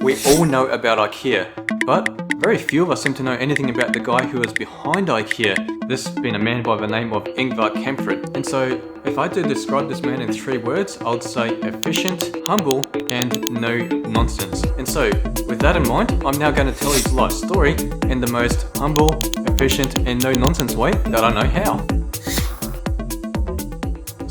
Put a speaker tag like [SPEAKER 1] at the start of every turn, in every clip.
[SPEAKER 1] we all know about Ikea, but very few of us seem to know anything about the guy who was behind Ikea, this being a man by the name of Ingvar Kamprad. And so, if I had to describe this man in 3 words, I would say efficient, humble, and no nonsense. And so, with that in mind, I'm now going to tell his life story in the most humble, efficient, and no nonsense way that I know how.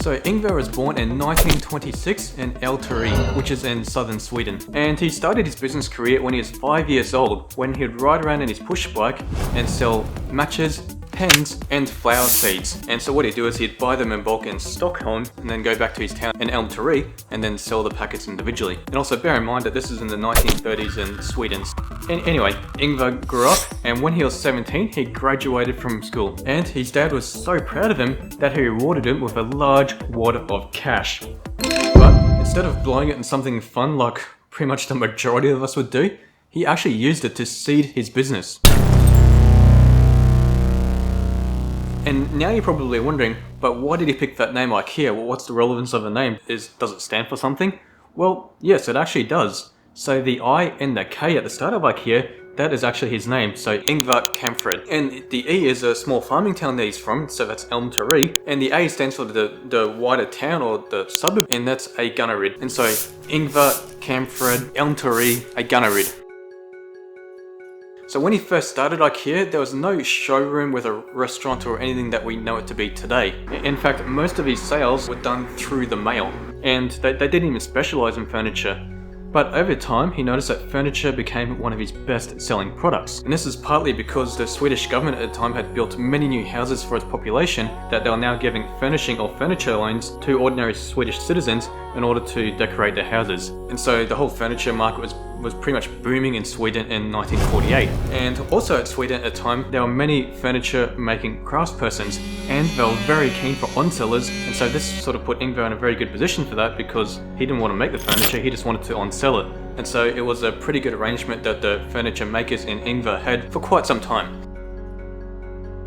[SPEAKER 1] So Ingvar was born in 1926 in Älvträsk, which is in southern Sweden. And he started his business career when he was 5 years old, when he'd ride around in his push bike and sell matches, pens, and flower seeds. And so what he'd do is he'd buy them in bulk in Stockholm and then go back to his town in Älvträsk and then sell the packets individually. And also bear in mind that this is in the 1930s in Sweden. And anyway, Ingvar grew up, and when he was 17, he graduated from school. And his dad was so proud of him that he rewarded him with a large wad of cash. But instead of blowing it in something fun like pretty much the majority of us would do, he actually used it to seed his business. And now you're probably wondering, but why did he pick that name Ikea? Well, what's the relevance of the name? Does it stand for something? Well, yes, it actually does. So the I and the K at the start of Ikea, that is actually his name, so Ingvar Kamprad. And the E is a small farming town that he's from, so that's Älvträsk. And the A stands for the wider town or the suburb, and that's a Gunnerid. And so Ingvar Kamprad, Älvträsk, a Gunnerid. So when he first started Ikea, there was no showroom with a restaurant or anything that we know it to be today. In fact, most of his sales were done through the mail, and they didn't even specialize in furniture. But over time, he noticed that furniture became one of his best-selling products. And this is partly because the Swedish government at the time had built many new houses for its population that they were now giving furnishing or furniture loans to ordinary Swedish citizens in order to decorate their houses. And so the whole furniture market was pretty much booming in Sweden in 1948. And also at Sweden at the time, there were many furniture making craftspersons, and they were very keen for on-sellers, and so this sort of put Ingvar in a very good position for that because he didn't want to make the furniture, he just wanted to on-sell it. And so it was a pretty good arrangement that the furniture makers in Ingvar had for quite some time.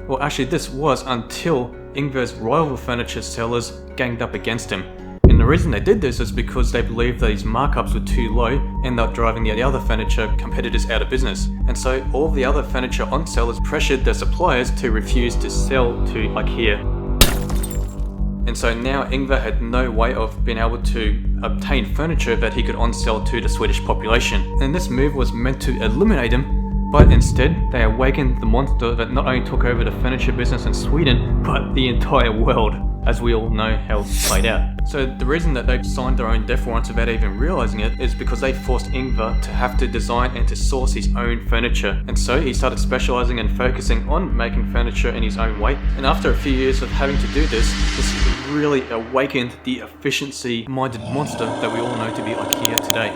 [SPEAKER 1] Well, actually this was until Ingvar's rival furniture sellers ganged up against him. And the reason they did this is because they believed that his markups were too low and they were driving the other furniture competitors out of business. And so all the other furniture on-sellers pressured their suppliers to refuse to sell to Ikea. And so now Ingvar had no way of being able to obtain furniture that he could on-sell to the Swedish population. And this move was meant to eliminate him, but instead they awakened the monster that not only took over the furniture business in Sweden, but the entire world, as we all know how it played out. So the reason that they signed their own death warrants without even realizing it is because they forced Ingvar to have to design and to source his own furniture. And so he started specializing and focusing on making furniture in his own way. And after a few years of having to do this really awakened the efficiency-minded monster that we all know to be Ikea today.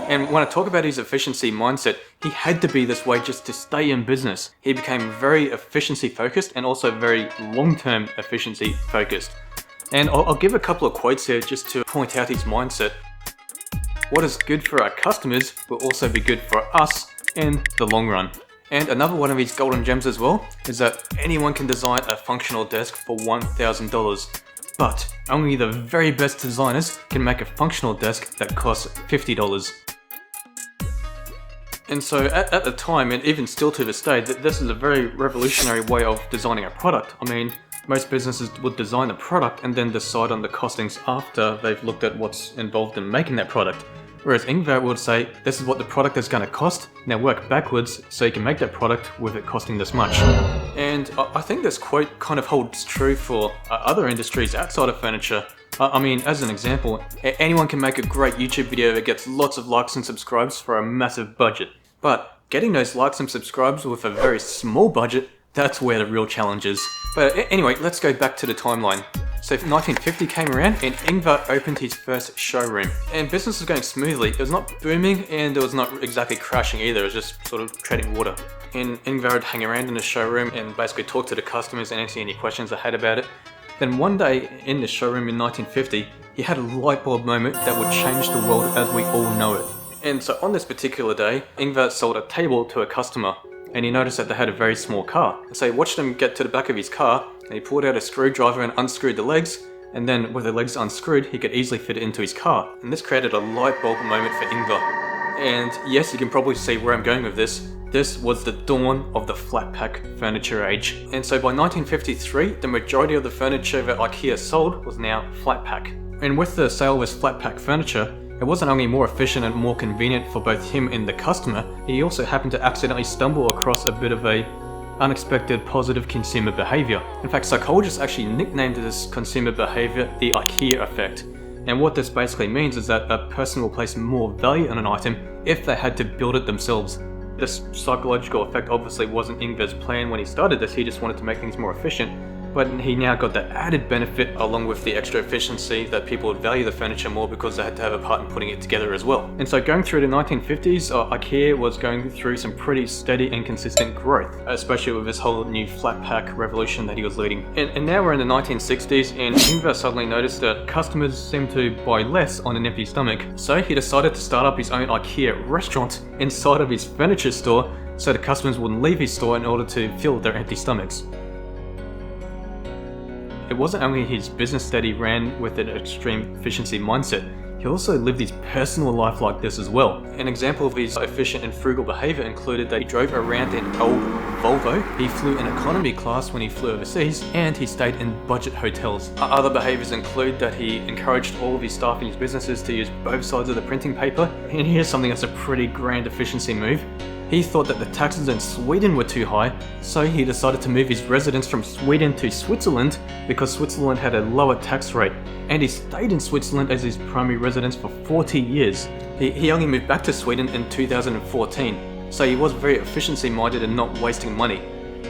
[SPEAKER 1] And when I talk about his efficiency mindset, he had to be this way just to stay in business. He became very efficiency focused and also very long-term efficiency focused. And I'll give a couple of quotes here just to point out his mindset. What is good for our customers will also be good for us in the long run. And another one of his golden gems as well is that anyone can design a functional desk for $1,000. But only the very best designers can make a functional desk that costs $50. And so at the time, and even still to this day, this is a very revolutionary way of designing a product. I mean, most businesses would design the product and then decide on the costings after they've looked at what's involved in making that product. Whereas Ingvar would say, this is what the product is going to cost, now work backwards so you can make that product with it costing this much. And I think this quote kind of holds true for other industries outside of furniture. I mean, as an example, anyone can make a great YouTube video that gets lots of likes and subscribes for a massive budget. But getting those likes and subscribes with a very small budget, that's where the real challenge is. But anyway, let's go back to the timeline. So 1950 came around and Ingvar opened his first showroom. And business was going smoothly. It was not booming and it was not exactly crashing either. It was just sort of treading water. And Ingvar would hang around in the showroom and basically talk to the customers and answer any questions they had about it. Then one day in the showroom in 1950, he had a light bulb moment that would change the world as we all know it. And so on this particular day, Ingvar sold a table to a customer. And he noticed that they had a very small car. So he watched him get to the back of his car, and he pulled out a screwdriver and unscrewed the legs, and then with the legs unscrewed, he could easily fit it into his car. And this created a light bulb moment for Ingvar. And yes, you can probably see where I'm going with this. This was the dawn of the flat pack furniture age. And so by 1953, the majority of the furniture that Ikea sold was now flat pack. And with the sale of his flat pack furniture, it wasn't only more efficient and more convenient for both him and the customer, he also happened to accidentally stumble across a bit of a unexpected positive consumer behavior. In fact, psychologists actually nicknamed this consumer behavior the Ikea effect. And what this basically means is that a person will place more value on an item if they had to build it themselves. This psychological effect obviously wasn't Ingvar's plan when he started this, he just wanted to make things more efficient. But he now got the added benefit along with the extra efficiency that people would value the furniture more because they had to have a part in putting it together as well. And so going through the 1950s, Ikea was going through some pretty steady and consistent growth, especially with this whole new flat pack revolution that he was leading. And now we're in the 1960s, and Ingvar suddenly noticed that customers seem to buy less on an empty stomach. So he decided to start up his own Ikea restaurant inside of his furniture store so the customers wouldn't leave his store in order to fill their empty stomachs. It wasn't only his business that he ran with an extreme efficiency mindset, he also lived his personal life like this as well. An example of his efficient and frugal behavior included that he drove around in old Volvo, he flew in economy class when he flew overseas, and he stayed in budget hotels. Other behaviors include that he encouraged all of his staff in his businesses to use both sides of the printing paper, and here's something that's a pretty grand efficiency move. He thought that the taxes in Sweden were too high, so he decided to move his residence from Sweden to Switzerland because Switzerland had a lower tax rate, and he stayed in Switzerland as his primary residence for 40 years. He only moved back to Sweden in 2014, so he was very efficiency minded and not wasting money.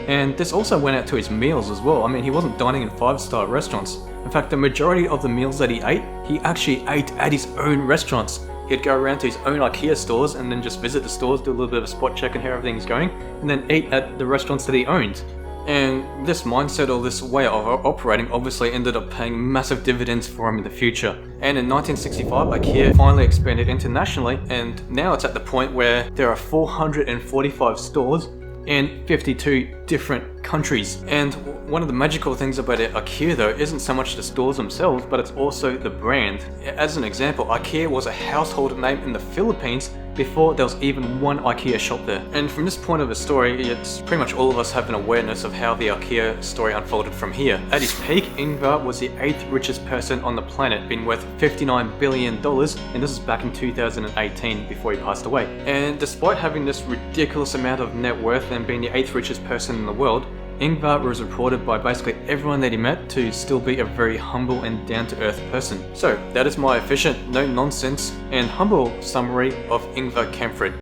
[SPEAKER 1] And this also went out to his meals as well. I mean, he wasn't dining in 5-star restaurants. In fact, the majority of the meals that he actually ate at his own restaurants. He'd go around to his own Ikea stores and then just visit the stores, do a little bit of a spot check on how everything's going, and then eat at the restaurants that he owned. And this mindset or this way of operating obviously ended up paying massive dividends for him in the future. And in 1965, Ikea finally expanded internationally, and now it's at the point where there are 445 stores in 52 different countries. And one of the magical things about Ikea though isn't so much the stores themselves, but it's also the brand. As an example, Ikea was a household name in the Philippines before there was even one Ikea shop there. And from this point of the story, it's pretty much all of us have an awareness of how the Ikea story unfolded from here. At his peak, Ingvar was the 8th richest person on the planet, being worth $59 billion, and this is back in 2018 before he passed away. And despite having this ridiculous amount of net worth and being the 8th richest person in the world, Ingvar was reported by basically everyone that he met to still be a very humble and down-to-earth person. So that is my efficient, no nonsense, and humble summary of Ingvar Kamprad.